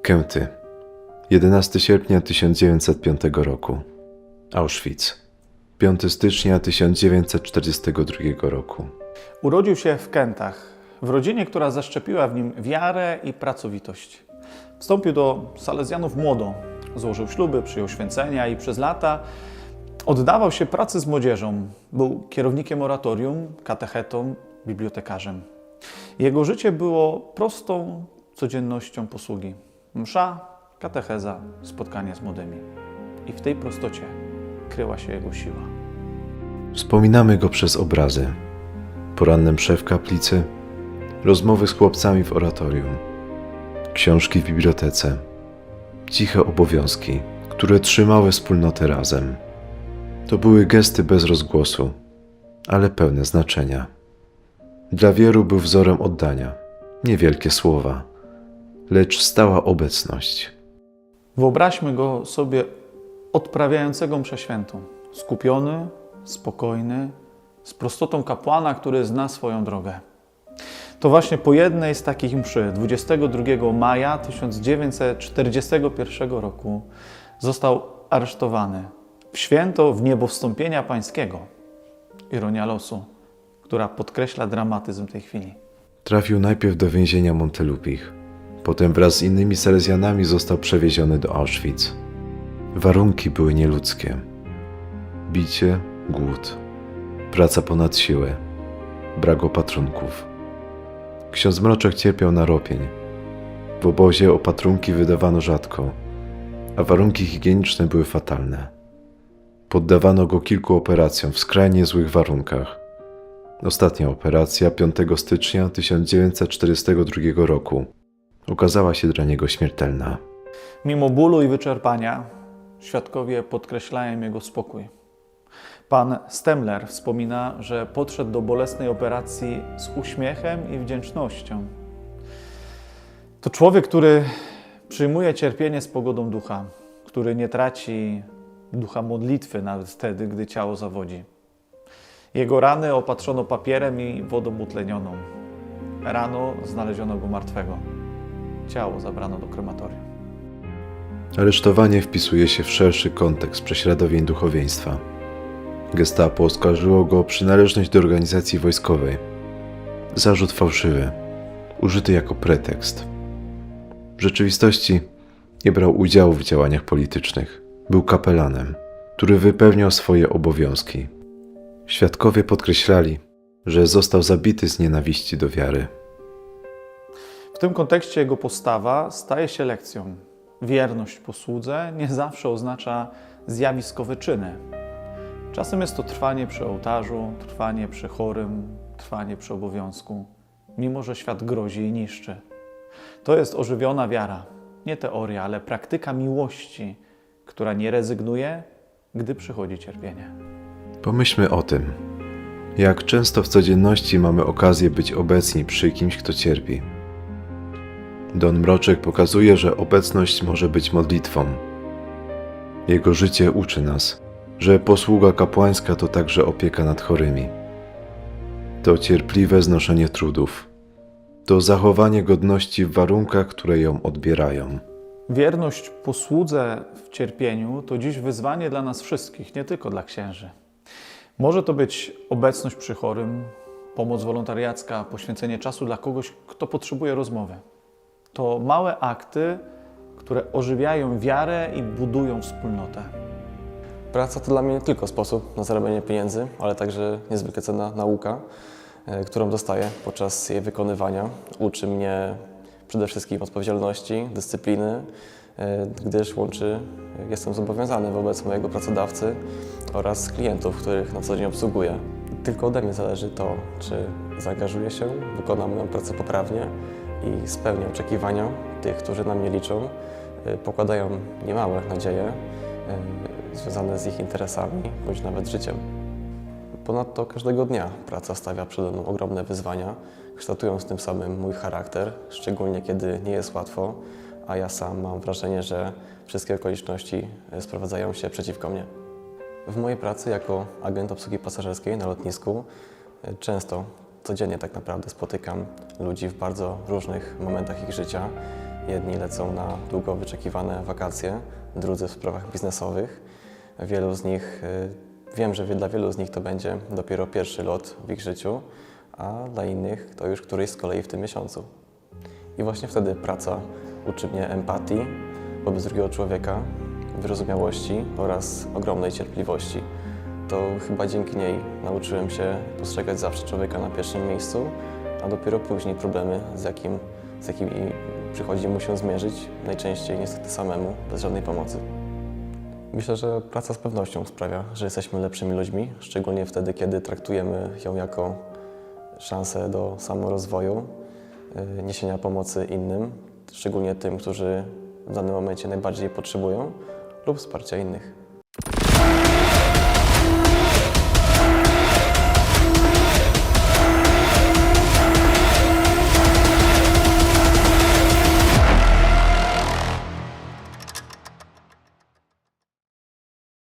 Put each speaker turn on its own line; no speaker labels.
Kęty. 11 sierpnia 1905 roku. Auschwitz. 5 stycznia 1942 roku.
Urodził się w Kętach, w rodzinie, która zaszczepiła w nim wiarę i pracowitość. Wstąpił do Salezjanów młodo, złożył śluby, przyjął święcenia i przez lata oddawał się pracy z młodzieżą. Był kierownikiem oratorium, katechetą, bibliotekarzem. Jego życie było prostą codziennością posługi. Msza, katecheza, spotkanie z młodymi. I w tej prostocie kryła się jego siła.
Wspominamy go przez obrazy. Poranne msze w kaplicy, rozmowy z chłopcami w oratorium, książki w bibliotece, ciche obowiązki, które trzymały wspólnotę razem. To były gesty bez rozgłosu, ale pełne znaczenia. Dla wielu był wzorem oddania, niewielkie słowa, lecz stała obecność.
Wyobraźmy go sobie odprawiającego mszę świętą, skupiony, spokojny, z prostotą kapłana, który zna swoją drogę. To właśnie po jednej z takich mszy, 22 maja 1941 roku, został aresztowany w święto Wniebowstąpienia Pańskiego. Ironia losu, która podkreśla dramatyzm tej chwili.
Trafił najpierw do więzienia Montelupich, potem wraz z innymi Salezjanami został przewieziony do Auschwitz. Warunki były nieludzkie. Bicie, głód, praca ponad siłę, brak opatrunków. Ksiądz Mroczek cierpiał na ropień. W obozie opatrunki wydawano rzadko, a warunki higieniczne były fatalne. Poddawano go kilku operacjom w skrajnie złych warunkach. Ostatnia operacja 5 stycznia 1942 roku okazała się dla niego śmiertelna.
Mimo bólu i wyczerpania, świadkowie podkreślają jego spokój. Pan Stemler wspomina, że podszedł do bolesnej operacji z uśmiechem i wdzięcznością. To człowiek, który przyjmuje cierpienie z pogodą ducha, który nie traci ducha modlitwy nawet wtedy, gdy ciało zawodzi. Jego rany opatrzono papierem i wodą utlenioną. Rano znaleziono go martwego. Ciało zabrano do krematorium.
Aresztowanie wpisuje się w szerszy kontekst prześladowień duchowieństwa. Gestapo oskarżyło go o przynależność do organizacji wojskowej. Zarzut fałszywy, użyty jako pretekst. W rzeczywistości nie brał udziału w działaniach politycznych. Był kapelanem, który wypełniał swoje obowiązki. Świadkowie podkreślali, że został zabity z nienawiści do wiary.
W tym kontekście jego postawa staje się lekcją. Wierność posłudze nie zawsze oznacza zjawiskowe czyny. Czasem jest to trwanie przy ołtarzu, trwanie przy chorym, trwanie przy obowiązku, mimo że świat grozi i niszczy. To jest ożywiona wiara, nie teoria, ale praktyka miłości, która nie rezygnuje, gdy przychodzi cierpienie.
Pomyślmy o tym, jak często w codzienności mamy okazję być obecni przy kimś, kto cierpi. Don Mroczek pokazuje, że obecność może być modlitwą. Jego życie uczy nas, że posługa kapłańska to także opieka nad chorymi. To cierpliwe znoszenie trudów. To zachowanie godności w warunkach, które ją odbierają.
Wierność posłudze w cierpieniu to dziś wyzwanie dla nas wszystkich, nie tylko dla księży. Może to być obecność przy chorym, pomoc wolontariacka, poświęcenie czasu dla kogoś, kto potrzebuje rozmowy. To małe akty, które ożywiają wiarę i budują wspólnotę.
Praca to dla mnie nie tylko sposób na zarabianie pieniędzy, ale także niezwykle cenna nauka, którą dostaję podczas jej wykonywania. Uczy mnie przede wszystkim odpowiedzialności, dyscypliny, gdyż jestem zobowiązany wobec mojego pracodawcy oraz klientów, których na co dzień obsługuję. Tylko ode mnie zależy to, czy zaangażuję się, wykonam moją pracę poprawnie i spełnię oczekiwania tych, którzy na mnie liczą, pokładają niemałe nadzieje związane z ich interesami bądź nawet życiem. Ponadto każdego dnia praca stawia przede mną ogromne wyzwania, kształtując tym samym mój charakter, szczególnie kiedy nie jest łatwo, a ja sam mam wrażenie, że wszystkie okoliczności sprowadzają się przeciwko mnie. W mojej pracy jako agent obsługi pasażerskiej na lotnisku często, codziennie tak naprawdę spotykam ludzi w bardzo różnych momentach ich życia Jedni lecą na długo wyczekiwane wakacje, drudzy w sprawach biznesowych. Wielu z nich, wiem, że dla wielu z nich to będzie dopiero pierwszy lot w ich życiu, a dla innych to już któryś z kolei w tym miesiącu. I właśnie wtedy praca uczy mnie empatii wobec drugiego człowieka, wyrozumiałości oraz ogromnej cierpliwości. To chyba dzięki niej nauczyłem się postrzegać zawsze człowieka na pierwszym miejscu, a dopiero później problemy, z jakimi przychodzi mu się zmierzyć, najczęściej niestety samemu, bez żadnej pomocy. Myślę, że praca z pewnością sprawia, że jesteśmy lepszymi ludźmi, szczególnie wtedy, kiedy traktujemy ją jako szansę do samorozwoju, niesienia pomocy innym, szczególnie tym, którzy w danym momencie najbardziej potrzebują, lub wsparcia innych.